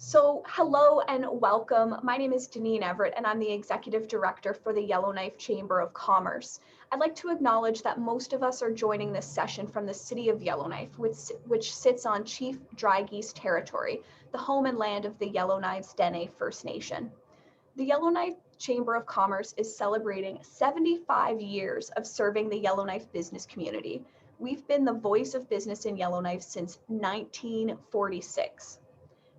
So hello and welcome. My name is Deneen Everett and I'm the Executive Director for the Yellowknife Chamber of Commerce. I'd like to acknowledge that most of us are joining this session from the city of Yellowknife, which sits on Chief Dry Geese territory, the home and land of the Yellowknives Dene First Nation. The Yellowknife Chamber of Commerce is celebrating 75 years of serving the Yellowknife business community. We've been the voice of business in Yellowknife since 1946.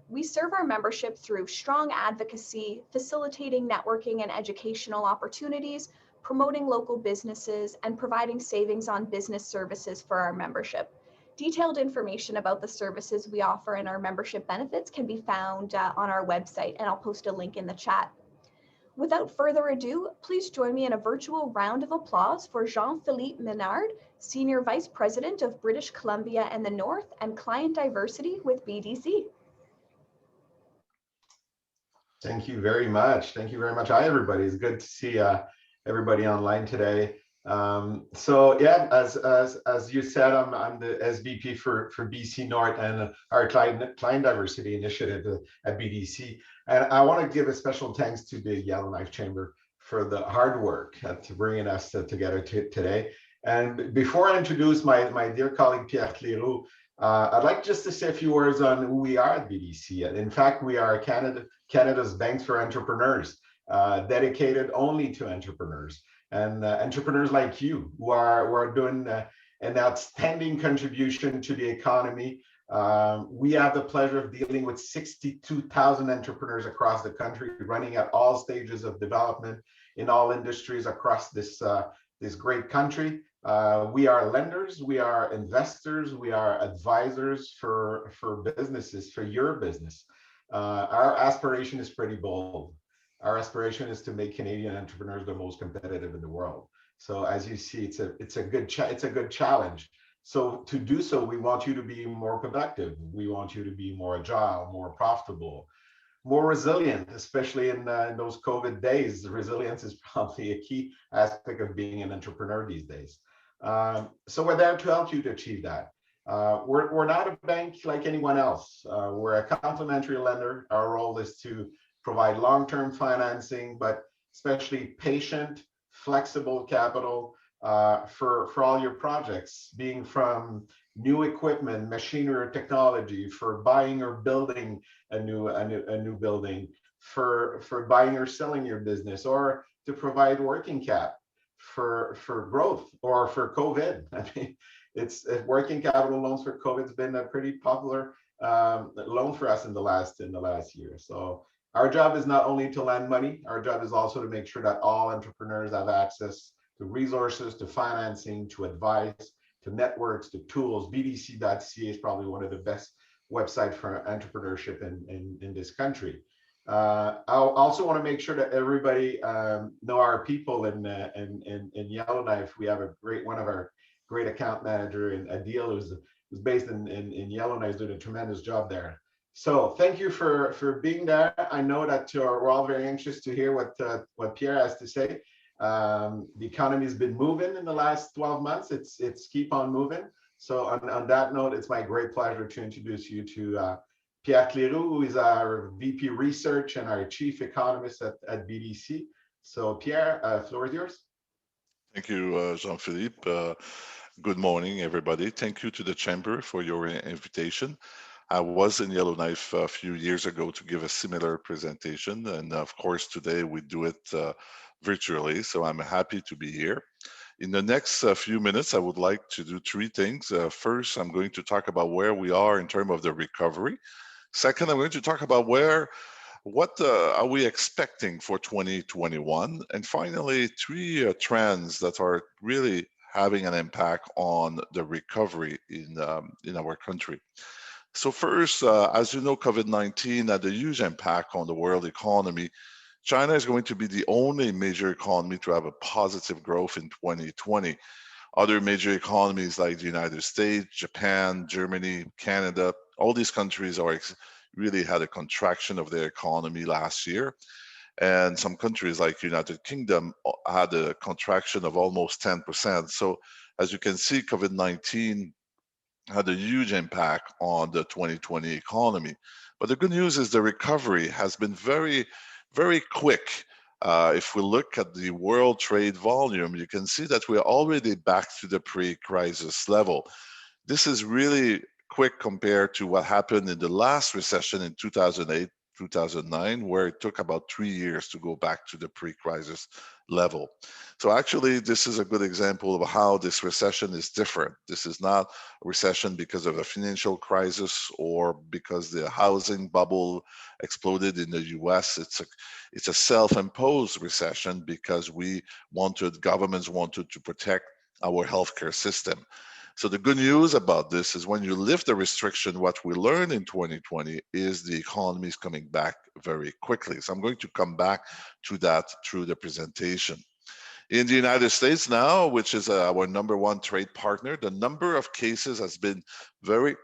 We serve our membership through strong advocacy, facilitating networking and educational opportunities, promoting local businesses, and providing savings on business services for our membership. Detailed information about the services we offer and our membership benefits can be found on our website, and I'll post a link in the chat. Without further ado, please join me in a virtual round of applause for Jean-Philippe Menard, Senior Vice President of British Columbia and the North and Client Diversity with BDC. Thank you very much. Thank you very much. Hi, everybody. It's good to see everybody online today. So yeah, as you said, I'm the SVP for BC North and our client diversity initiative at BDC. And I want to give a special thanks to the Yellowknife Chamber for the hard work to bringing us together today. And before I introduce my dear colleague Pierre Cléroux, I'd like just to say a few words on who we are at BDC. And in fact, we are Canada's Banks for Entrepreneurs, dedicated only to entrepreneurs and entrepreneurs like you who are doing an outstanding contribution to the economy. We have the pleasure of dealing with 62,000 entrepreneurs across the country, running at all stages of development in all industries across this great country. We are lenders, we are investors, we are advisors for businesses, for your business. Our aspiration is pretty bold. Our aspiration is to make Canadian entrepreneurs the most competitive in the world. So as you see, it's a good challenge. So to do so, we want you to be more productive. We want you to be more agile, more profitable, more resilient, especially in those COVID days. Resilience is probably a key aspect of being an entrepreneur these days. So we're there to help you to achieve that. We're not a bank like anyone else. We're a complementary lender. Our role is to provide long-term financing, but especially patient, flexible capital for all your projects, being from new equipment, machinery, or technology, for buying or building a new building, for buying or selling your business, or to provide working cap for growth or for COVID. I mean, it's working capital loans for COVID has been a pretty popular loan for us in the last year. So our job is not only to lend money, our job is also to make sure that all entrepreneurs have access to resources, to financing, to advice, to networks, to tools. BDC.ca is probably one of the best websites for entrepreneurship in this country. I also want to make sure that everybody know our people in Yellowknife. We have one of our great account manager in Adil, who's based in Yellowknife, doing a tremendous job there. So thank you for being there. I know that we're all very anxious to hear what Pierre has to say. The economy has been moving in the last 12 months. It's keep on moving. So on that note, it's my great pleasure to introduce you to Pierre Cléroux, who is our VP Research and our Chief Economist at BDC. So Pierre, floor is yours. Thank you, Jean-Philippe. Good morning, everybody. Thank you to the Chamber for your invitation. I was in Yellowknife a few years ago to give a similar presentation, and of course today we do it virtually, so I'm happy to be here. In the next few minutes, I would like to do three things. First, I'm going to talk about where we are in terms of the recovery. Second, I'm going to talk about what are we expecting for 2021, and finally, three trends that are really having an impact on the recovery in our country. So first, as you know, COVID-19 had a huge impact on the world economy. China is going to be the only major economy to have a positive growth in 2020. Other major economies like the United States, Japan, Germany, Canada, all these countries really had a contraction of their economy last year. And some countries like United Kingdom had a contraction of almost 10%. So as you can see, COVID-19 had a huge impact on the 2020 economy. But the good news is the recovery has been very, very quick. If we look at the world trade volume, you can see that we're already back to the pre-crisis level. This is really quick compared to what happened in the last recession in 2008, 2009, where it took about 3 years to go back to the pre-crisis level. So actually, this is a good example of how this recession is different. This is not a recession because of a financial crisis or because the housing bubble exploded in the US. It's a self-imposed recession because governments wanted to protect our healthcare system. So the good news about this is when you lift the restriction, what we learned in 2020 is the economy is coming back very quickly. So I'm going to come back to that through the presentation. In the United States now, which is our #1 trade partner, the number of cases has been very,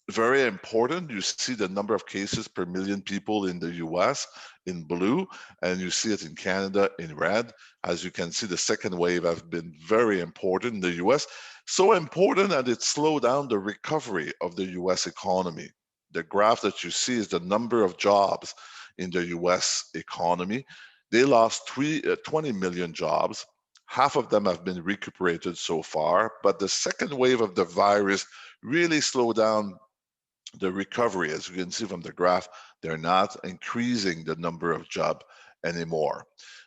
very important. You see the number of cases per million people in the US in blue, and you see it in Canada in red. As you can see, the second wave has been very important in the US. So important that it slowed down the recovery of the US economy. The graph that you see is the number of jobs in the US economy. They lost 20 million jobs. Half of them have been recuperated so far, but the second wave of the virus really slowed down the recovery. As you can see from the graph, they're not increasing the number of jobs anymore.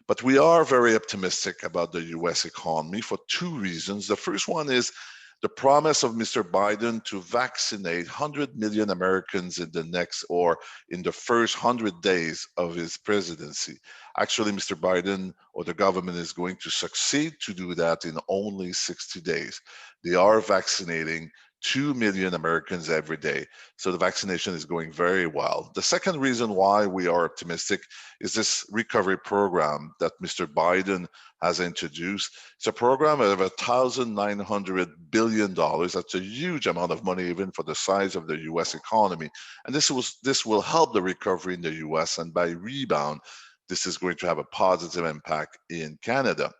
But we are very optimistic about the US economy for two reasons. The first one is the promise of Mr. Biden to vaccinate 100 million Americans in the first 100 days of his presidency. Actually, Mr. Biden or the government is going to succeed to do that in only 60 days. They are vaccinating 2 million Americans every day. So the vaccination is going very well. The second reason why we are optimistic is this recovery program that Mr. Biden has introduced. It's a program of $1,900 billion. That's a huge amount of money, even for the size of the US economy. And this will help the recovery in the US, and by rebound, this is going to have a positive impact in Canada.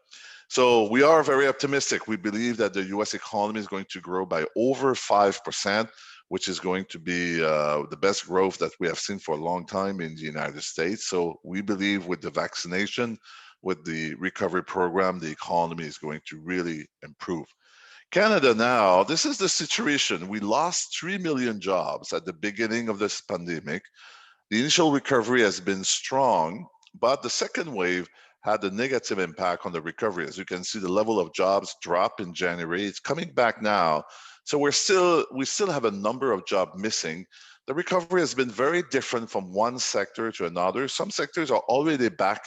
So we are very optimistic. We believe that the US economy is going to grow by over 5%, which is going to be the best growth that we have seen for a long time in the United States. So we believe with the vaccination, with the recovery program, the economy is going to really improve. Canada now, this is the situation. We lost 3 million jobs at the beginning of this pandemic. The initial recovery has been strong, but the second wave had a negative impact on the recovery. As you can see, the level of jobs dropped in January. It's coming back now. So we still have a number of jobs missing. The recovery has been very different from one sector to another. Some sectors are already back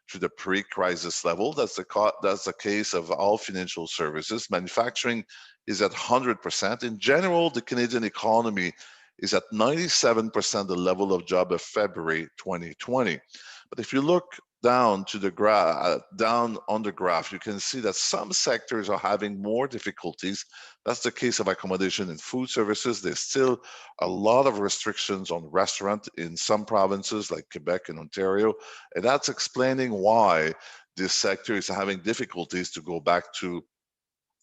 to the pre-crisis level. That's the case of all financial services. Manufacturing is at 100%. In general, the Canadian economy is at 97% the level of job of February 2020. But if you look down to the graph, down on the graph, you can see that some sectors are having more difficulties. That's the case of accommodation and food services. There's still a lot of restrictions on restaurants in some provinces like Quebec and Ontario, and that's explaining why this sector is having difficulties to go back to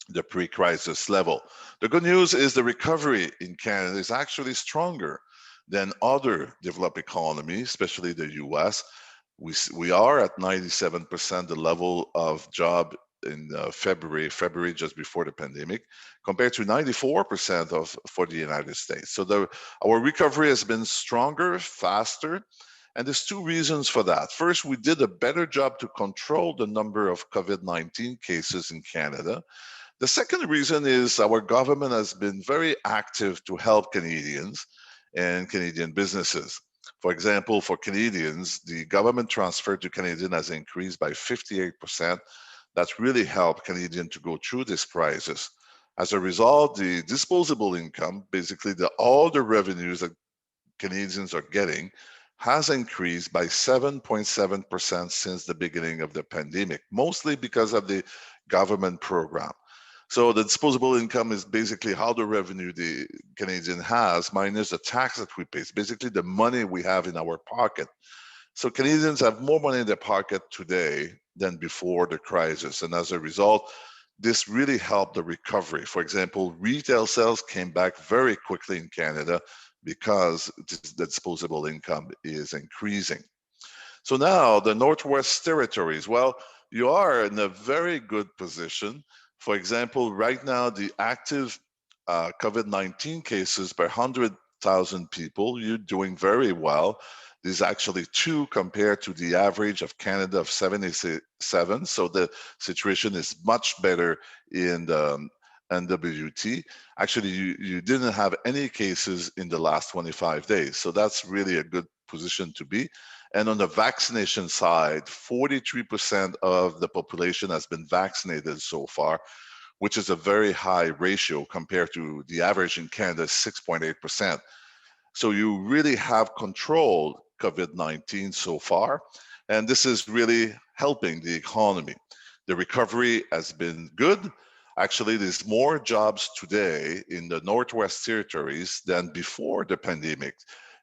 the pre-crisis level. The good news is the recovery in Canada is actually stronger than other developed economies, especially the US. We are at 97% the level of job in February just before the pandemic, compared to 94% for the United States. So our recovery has been stronger, faster, and there's two reasons for that. First, we did a better job to control the number of COVID-19 cases in Canada. The second reason is our government has been very active to help Canadians and Canadian businesses. For example, for Canadians, the government transfer to Canadians has increased by 58%. That's really helped Canadians to go through this crisis. As a result, the disposable income, basically all the revenues that Canadians are getting, has increased by 7.7% since the beginning of the pandemic, mostly because of the government program. So the disposable income is basically how the revenue the Canadian has minus the tax that we pay. It's basically the money we have in our pocket. So Canadians have more money in their pocket today than before the crisis. And as a result, this really helped the recovery. For example, retail sales came back very quickly in Canada. because the disposable income is increasing. So now the Northwest Territories, well, you are in a very good position. For example, right now, the active COVID-19 cases per 100,000 people, you're doing very well. This is actually 2 compared to the average of Canada of 77. So the situation is much better in the NWT. Actually, you didn't have any cases in the last 25 days. So that's really a good position to be. And on the vaccination side, 43% of the population has been vaccinated so far, which is a very high ratio compared to the average in Canada, 6.8%. So you really have controlled COVID-19 so far, and this is really helping the economy. The recovery has been good. Actually, there's more jobs today in the Northwest Territories than before the pandemic.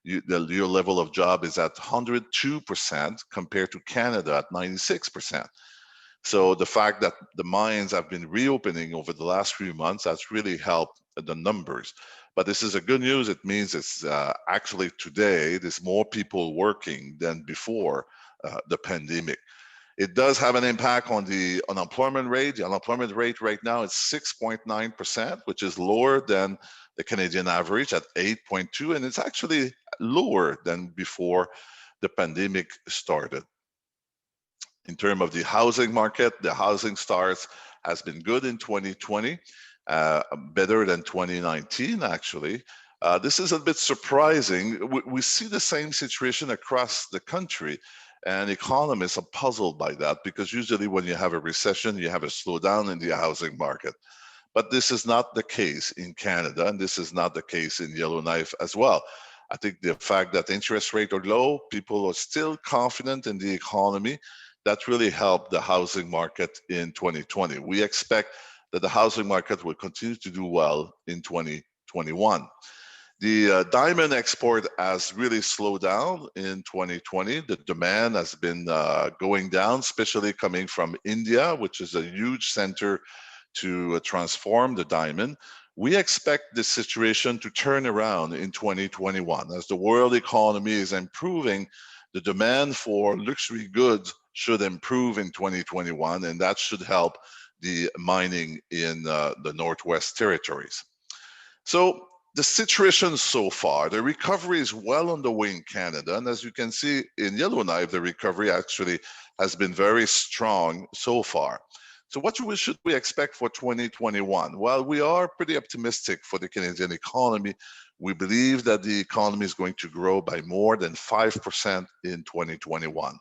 Your level of job is at 102% compared to Canada at 96%. So the fact that the mines have been reopening over the last few months, that's really helped the numbers. But this is a good news. It means it's actually today, there's more people working than before the pandemic. It does have an impact on the unemployment rate. The unemployment rate right now is 6.9%, which is lower than the Canadian average at 8.2, and it's actually lower than before the pandemic started. In terms of the housing market, the housing starts has been good in 2020, better than 2019 actually. This is a bit surprising. We see the same situation across the country, and economists are puzzled by that because usually when you have a recession, you have a slowdown in the housing market. But this is not the case in Canada, and this is not the case in Yellowknife as well. I think the fact that interest rates are low, people are still confident in the economy. That really helped the housing market in 2020. We expect that the housing market will continue to do well in 2021. The diamond export has really slowed down in 2020. The demand has been going down, especially coming from India, which is a huge center to transform the diamond. We expect this situation to turn around in 2021. As the world economy is improving, the demand for luxury goods should improve in 2021, and that should help the mining in the Northwest Territories. So the situation so far, the recovery is well on the way in Canada. And as you can see in Yellowknife, the recovery actually has been very strong so far. So what should we expect for 2021? Well, we are pretty optimistic for the Canadian economy. We believe that the economy is going to grow by more than 5% in 2021.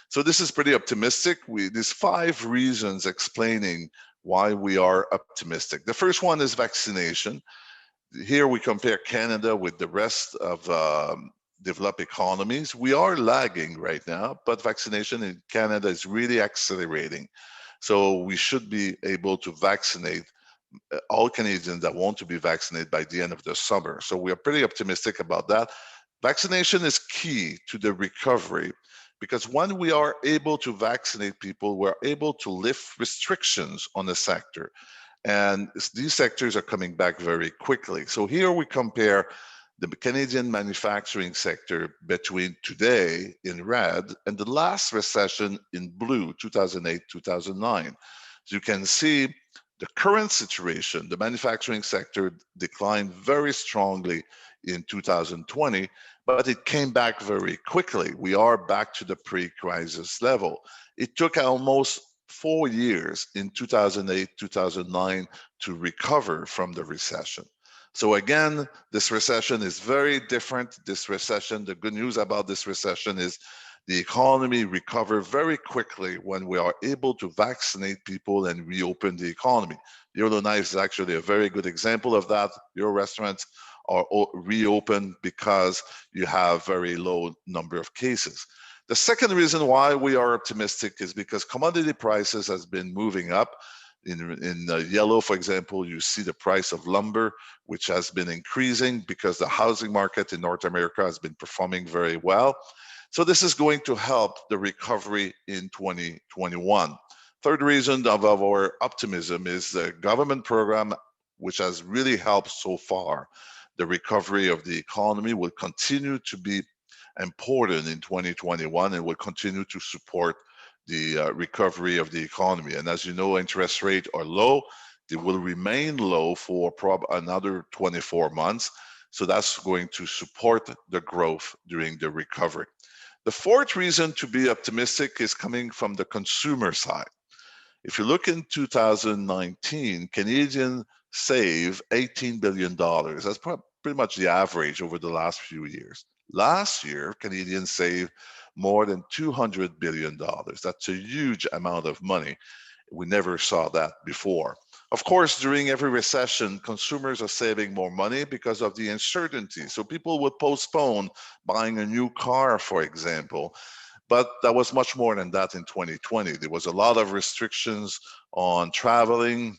So this is pretty optimistic. There's 5 reasons explaining why we are optimistic. The first one is vaccination. Here we compare Canada with the rest of developed economies. We are lagging right now, but vaccination in Canada is really accelerating. So we should be able to vaccinate all Canadians that want to be vaccinated by the end of the summer. So we are pretty optimistic about that. Vaccination is key to the recovery because when we are able to vaccinate people, we're able to lift restrictions on the sector. And these sectors are coming back very quickly. So here we compare the Canadian manufacturing sector between today in red and the last recession in blue, 2008, 2009. So you can see the current situation, the manufacturing sector declined very strongly in 2020, but it came back very quickly. We are back to the pre-crisis level. It took almost 4 years in 2008, 2009 to recover from the recession. So again, this recession is very different. This recession, the good news about this recession is the economy recovers very quickly when we are able to vaccinate people and reopen the economy. Yellowknife is actually a very good example of that. Your restaurants are reopened because you have very low number of cases. The second reason why we are optimistic is because commodity prices has been moving up. In yellow, for example, you see the price of lumber, which has been increasing because the housing market in North America has been performing very well. So this is going to help the recovery in 2021. Third reason of our optimism is the government program, which has really helped so far. the recovery of the economy will continue to be important in 2021 and will continue to support the recovery of the economy. And as you know, interest rates are low. They will remain low for another 24 months. So that's going to support the growth during the recovery. The fourth reason to be optimistic is coming from the consumer side. If you look in 2019, Canadians save $18 billion. That's pretty much the average over the last few years. Last year, Canadians saved more than $200 billion. That's a huge amount of money. We never saw that before. Of course, during every recession, consumers are saving more money because of the uncertainty. So people would postpone buying a new car, for example. But that was much more than that in 2020. There was a lot of restrictions on traveling,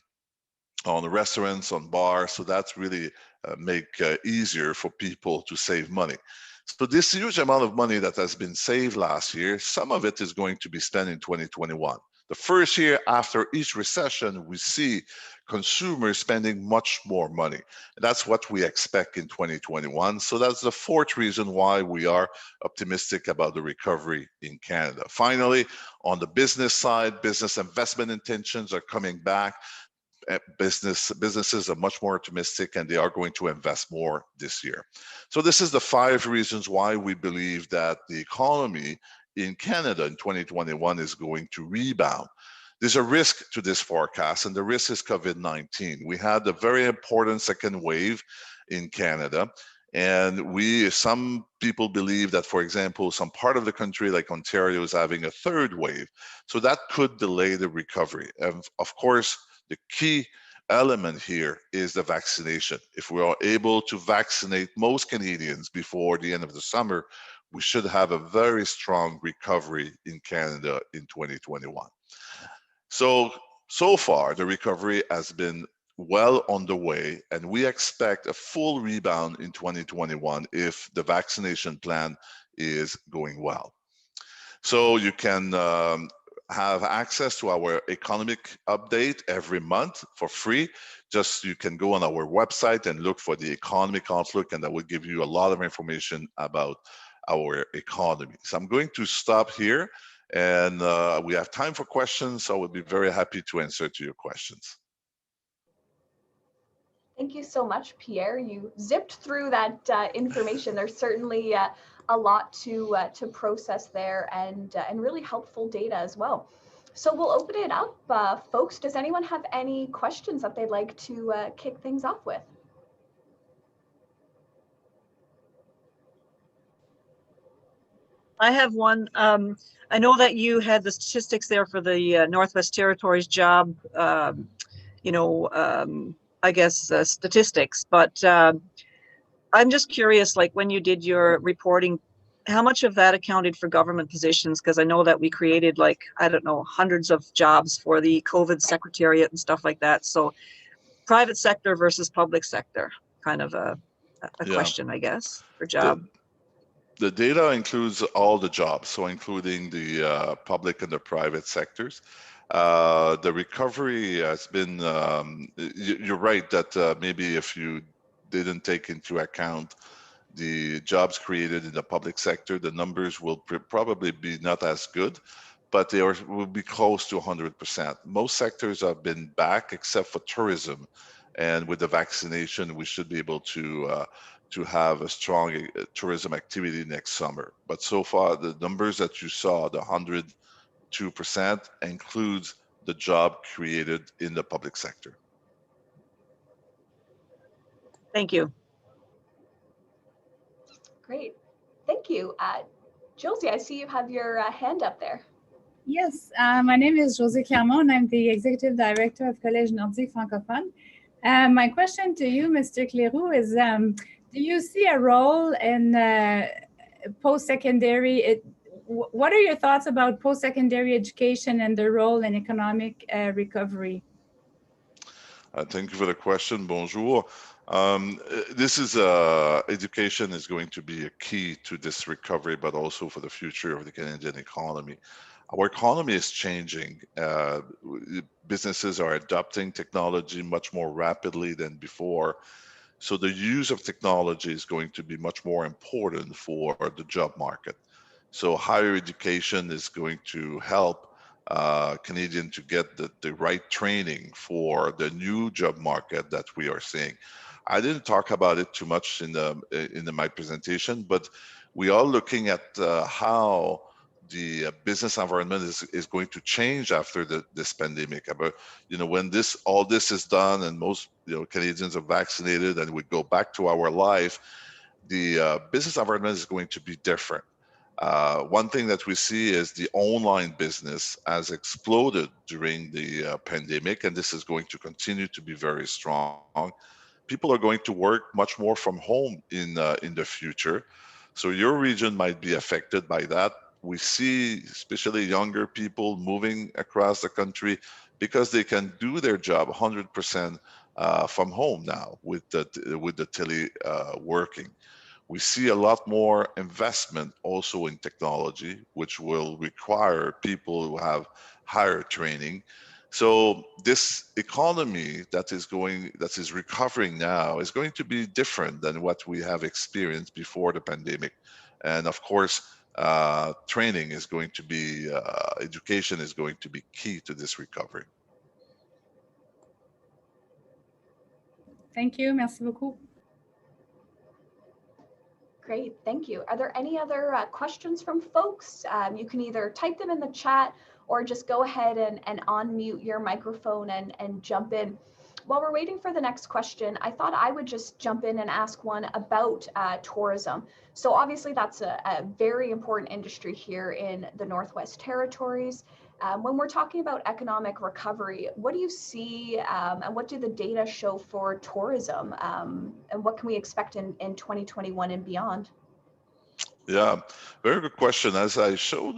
on restaurants, on bars. So that's really make easier for people to save money. So this huge amount of money that has been saved last year, some of it is going to be spent in 2021. The first year after each recession, we see consumers spending much more money. That's what we expect in 2021. So that's the fourth reason why we are optimistic about the recovery in Canada. Finally, on the business side, business investment intentions are coming back. Businesses are much more optimistic and they are going to invest more this year. So this is the 5 reasons why we believe that the economy in Canada in 2021 is going to rebound. There's a risk to this forecast, and the risk is COVID-19. We had a very important second wave in Canada, and some people believe that, for example, some part of the country like Ontario is having a third wave. So that could delay the recovery. And of course, the key element here is the vaccination. If we are able to vaccinate most Canadians before the end of the summer, we should have a very strong recovery in Canada in 2021. So far, the recovery has been well on the way, and we expect a full rebound in 2021 if the vaccination plan is going well. So you can have access to our economic update every month for free. Just you can go on our website and look for the economic outlook, and that will give you a lot of information about our economy. So I'm going to stop here, and we have time for questions, so I would be very happy to answer to your questions. Thank you so much, Pierre. You zipped through that information. There's certainly a lot to process there, and really helpful data as well. So we'll open it up. Folks, does anyone have any questions that they'd like to kick things off with? I have one. I know that you had the statistics there for the Northwest Territories job, I guess statistics, but I'm just curious, like when you did your reporting, how much of that accounted for government positions? Because I know that we created hundreds of jobs for the COVID secretariat and stuff like that. So private sector versus public sector, kind of a question, I guess, for job. The data includes all the jobs, so including the public and the private sectors. The recovery has been, you're right that maybe if you didn't take into account the jobs created in the public sector, the numbers will probably be not as good, but they will be close to 100%. Most sectors have been back except for tourism. And with the vaccination, we should be able to have a strong tourism activity next summer. But so far, the numbers that you saw, the 102%, includes the job created in the public sector. Thank you. Great, thank you. Josie, I see you have your hand up there. Yes, my name is Josie Clermont, and I'm the Executive Director of Collège Nordique Francophone. My question to you, Mr. Cléroux, is do you see a role in post-secondary? What are your thoughts about post-secondary education and the role in economic recovery? Thank you for the question. Bonjour. Education is going to be a key to this recovery, but also for the future of the Canadian economy. Our economy is changing. Businesses are adopting technology much more rapidly than before. So the use of technology is going to be much more important for the job market. So higher education is going to help Canadians to get the right training for the new job market that we are seeing. I didn't talk about it too much in my presentation, but we are looking at how the business environment is going to change after this pandemic. About when all this is done and most Canadians are vaccinated and we go back to our life, the business environment is going to be different. One thing that we see is the online business has exploded during the pandemic, and this is going to continue to be very strong. People are going to work much more from home in the future. So your region might be affected by that. We see especially younger people moving across the country because they can do their job 100% from home now with the tele working. We see a lot more investment also in technology, which will require people who have higher training. So this economy that is recovering now is going to be different than what we have experienced before the pandemic. And of course, training is going to be, education is going to be key to this recovery. Thank you. Merci beaucoup. Great, thank you. Are there any other questions from folks? You can either type them in the chat or just go ahead and unmute your microphone and jump in. While we're waiting for the next question, I thought I would just jump in and ask one about tourism. So obviously that's a very important industry here in the Northwest Territories. When we're talking about economic recovery, what do you see and what do the data show for tourism, and what can we expect in 2021 and beyond? Yeah, very good question. As I showed,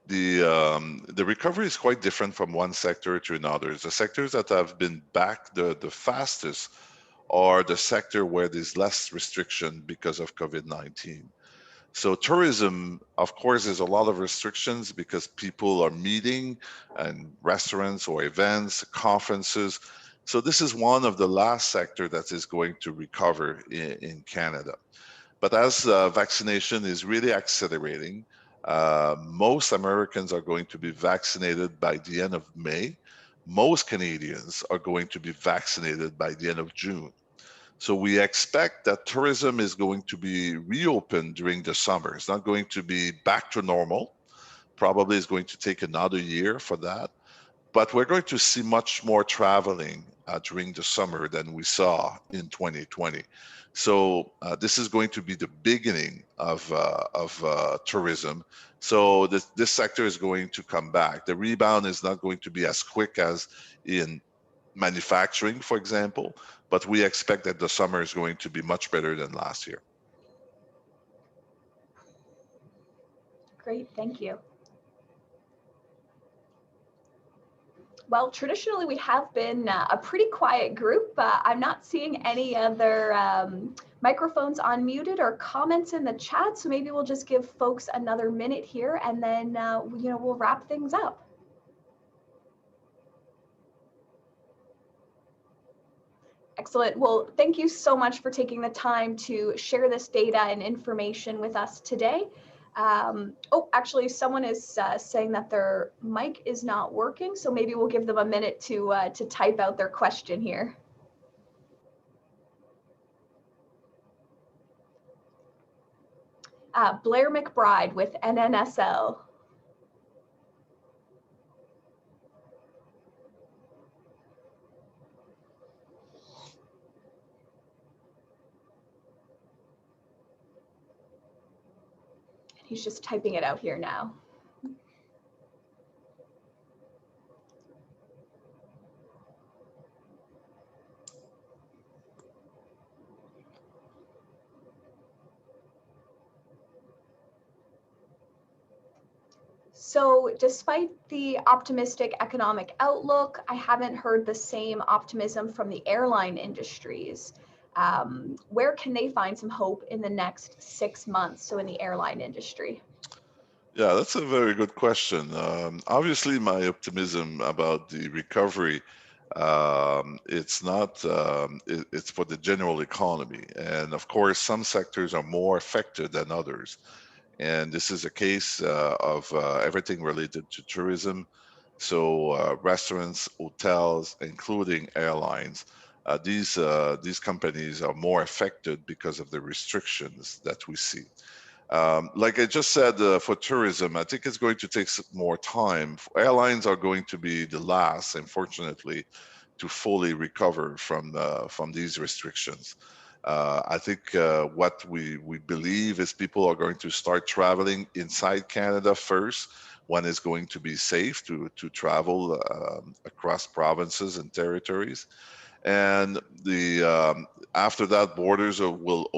the recovery is quite different from one sector to another. The sectors that have been back the fastest are the sector where there's less restriction because of COVID-19. So tourism, of course, there's a lot of restrictions because people are meeting and restaurants or events, conferences. So this is one of the last sector that is going to recover in Canada. But as vaccination is really accelerating, most Americans are going to be vaccinated by the end of May. Most Canadians are going to be vaccinated by the end of June. So we expect that tourism is going to be reopened during the summer. It's not going to be back to normal. Probably it's going to take another year for that. But we're going to see much more traveling during the summer than we saw in 2020. So this is going to be the beginning of tourism. So this sector is going to come back. The rebound is not going to be as quick as in manufacturing, for example, but we expect that the summer is going to be much better than last year. Great, thank you. Well, traditionally we have been a pretty quiet group. I'm not seeing any other microphones unmuted or comments in the chat, so maybe we'll just give folks another minute here and then we'll wrap things up. Excellent. Well, thank you so much for taking the time to share this data and information with us today. Oh, actually, someone is saying that their mic is not working, so maybe we'll give them a minute to type out their question here. Blair McBride with NNSL. He's just typing it out here now. So despite the optimistic economic outlook, I haven't heard the same optimism from the airline industries. Where can they find some hope in the next 6 months, so in the airline industry? Yeah, that's a very good question. Obviously, my optimism about the recovery It's not, it's for the general economy. And of course, some sectors are more affected than others. And this is a case of everything related to tourism. So restaurants, hotels, including airlines, these companies are more affected because of the restrictions that we see. Like I just said, for tourism, I think it's going to take more time. Airlines are going to be the last, unfortunately, to fully recover from these restrictions. I think what we believe is people are going to start traveling inside Canada first, when it's going to be safe to travel across provinces and territories. And after that, borders will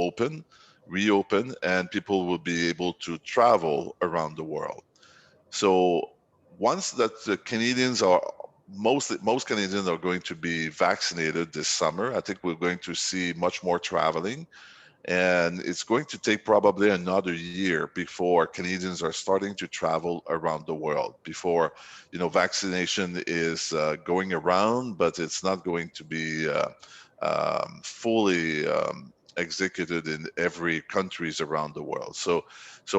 reopen, and people will be able to travel around the world. So once that the Canadians are most Canadians are going to be vaccinated this summer, I think we're going to see much more traveling, and it's going to take probably another year before Canadians are starting to travel around the world, before vaccination is going around, but it's not going to be fully executed in every countries around the world. So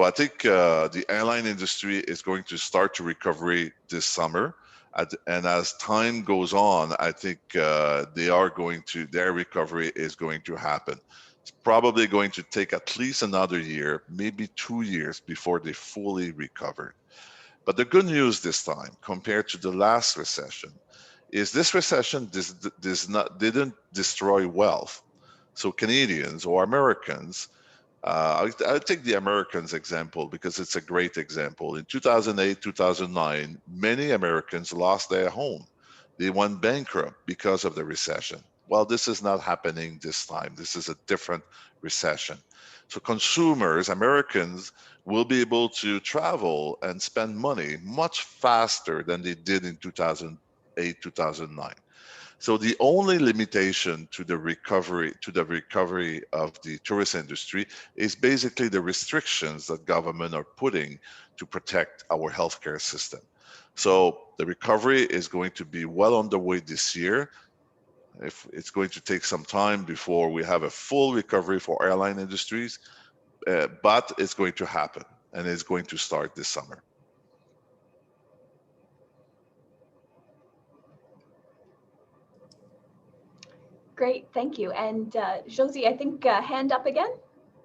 I think the airline industry is going to start to recovery this summer. And as time goes on, I think their recovery is going to happen. It's probably going to take at least another year, maybe 2 years before they fully recover. But the good news this time, compared to the last recession, is this recession didn't destroy wealth. So Canadians or Americans, I'll take the Americans example because it's a great example. In 2008, 2009, many Americans lost their home. They went bankrupt because of the recession. Well, this is not happening this time. This is a different recession. So consumers, Americans, will be able to travel and spend money much faster than they did in 2008, 2009. So the only limitation to the recovery of the tourist industry is basically the restrictions that government are putting to protect our healthcare system. So the recovery is going to be well on the way this year. If it's going to take some time before we have a full recovery for airline industries, but it's going to happen, and it's going to start this summer. Great, thank you. And Josie, I think hand up again.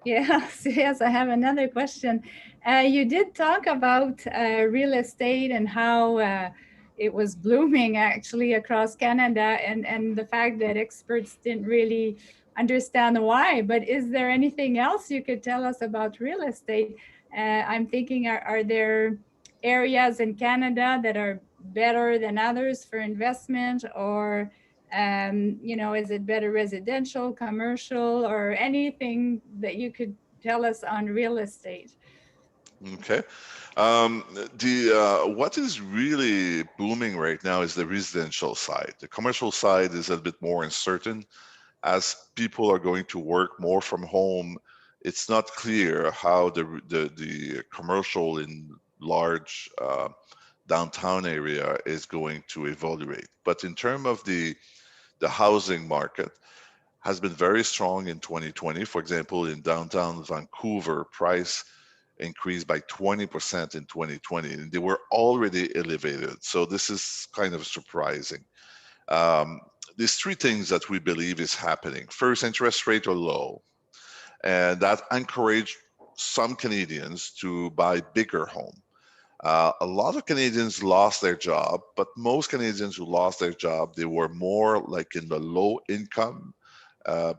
Yes, yes, I have another question. You did talk about real estate and how it was blooming actually across Canada, and the fact that experts didn't really understand why. But is there anything else you could tell us about real estate? I'm thinking, are there areas in Canada that are better than others for investment, or is it better residential, commercial, or anything that you could tell us on real estate? Okay. What is really booming right now is the residential side. The commercial side is a bit more uncertain. As people are going to work more from home, it's not clear how the commercial in large downtown area is going to evaluate. But in terms of the housing market, has been very strong in 2020. For example, in downtown Vancouver, price increased by 20% in 2020, and they were already elevated. So this is kind of surprising. There's three things that we believe is happening. First, interest rates are low, and that encouraged some Canadians to buy bigger home. A lot of Canadians lost their job, but most Canadians who lost their job, they were more like in the low income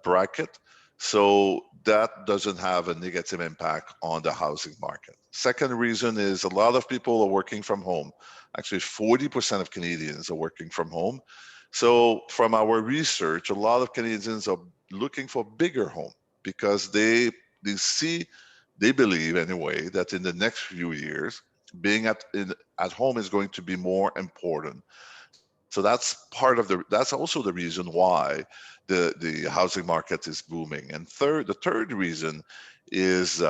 bracket. So that doesn't have a negative impact on the housing market. Second reason is a lot of people are working from home. Actually, 40% of Canadians are working from home. So from our research, a lot of Canadians are looking for bigger home because they believe anyway that in the next few years, being at home is going to be more important. So that's also the reason why the housing market is booming. And the third reason is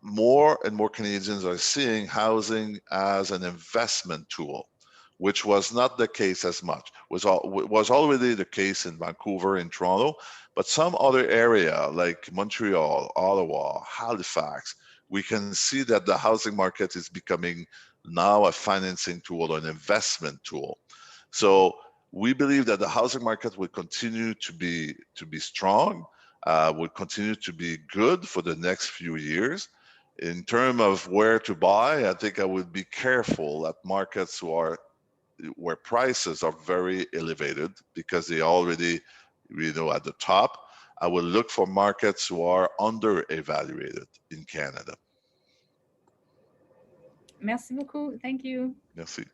more and more Canadians are seeing housing as an investment tool. which was not the case as much. Was already the case in Vancouver and Toronto, but some other area like Montreal, Ottawa, Halifax, we can see that the housing market is becoming now a financing tool, an investment tool. So we believe that the housing market will continue to be strong, will continue to be good for the next few years. In terms of where to buy, I think I would be careful at markets where prices are very elevated because they already, at the top. I will look for markets who are under-evaluated in Canada. Merci beaucoup. Thank you. Merci.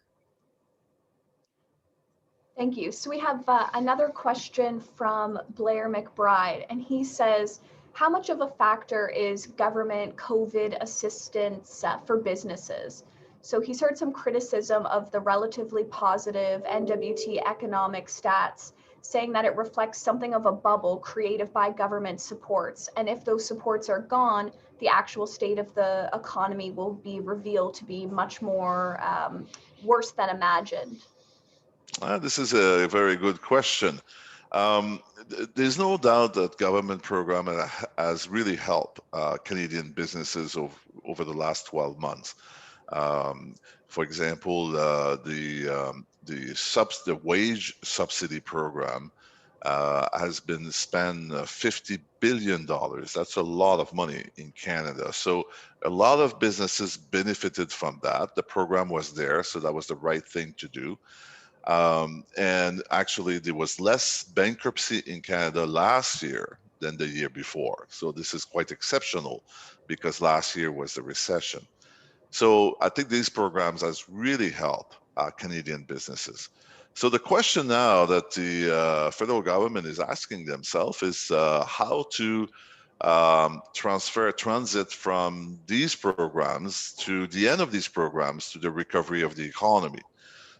Thank you. So we have another question from Blair McBride, and he says, how much of a factor is government COVID assistance for businesses? So he's heard some criticism of the relatively positive NWT economic stats, saying that it reflects something of a bubble created by government supports. And if those supports are gone, the actual state of the economy will be revealed to be much more worse than imagined. This is a very good question. There's no doubt that government program has really helped Canadian businesses over the last 12 months. For example, the wage subsidy program has been spent $50 billion. That's a lot of money in Canada. So a lot of businesses benefited from that. The program was there, so that was the right thing to do. And actually, there was less bankruptcy in Canada last year than the year before. So this is quite exceptional because last year was the recession. So I think these programs has really helped Canadian businesses. So the question now that the federal government is asking themselves is how to transit from these programs to the end of these programs to the recovery of the economy.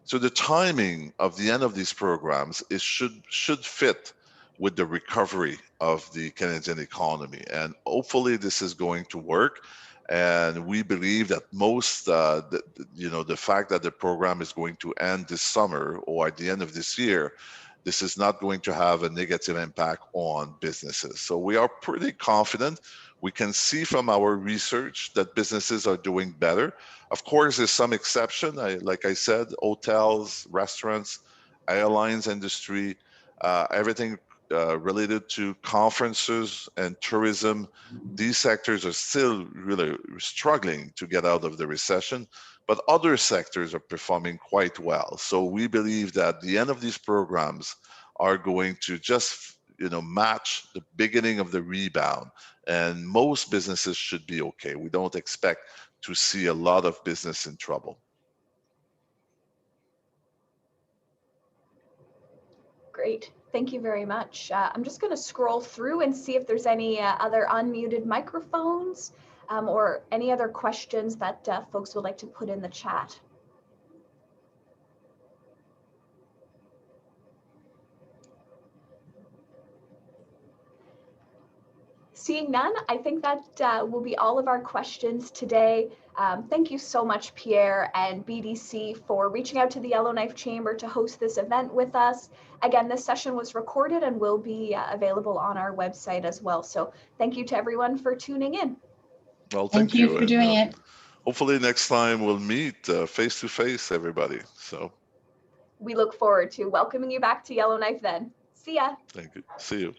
So the timing of the end of these programs should fit with the recovery of the Canadian economy. And hopefully this is going to work. And we believe that the fact that the program is going to end this summer or at the end of this year, this is not going to have a negative impact on businesses. So we are pretty confident. We can see from our research that businesses are doing better. Of course, there's some exception. Like I said, hotels, restaurants, airlines industry, everything related to conferences and tourism. These sectors are still really struggling to get out of the recession, but other sectors are performing quite well. So we believe that the end of these programs are going to just match the beginning of the rebound, and most businesses should be okay. We don't expect to see a lot of business in trouble. Great. Thank you very much. I'm just going to scroll through and see if there's any other unmuted microphones or any other questions that folks would like to put in the chat. Seeing none, I think that will be all of our questions today. Thank you so much, Pierre and BDC, for reaching out to the Yellowknife Chamber to host this event with us. Again, this session was recorded and will be available on our website as well. So thank you to everyone for tuning in. Well, thank you for doing it. Hopefully next time we'll meet face to face, everybody. So we look forward to welcoming you back to Yellowknife then. See ya. Thank you. See you.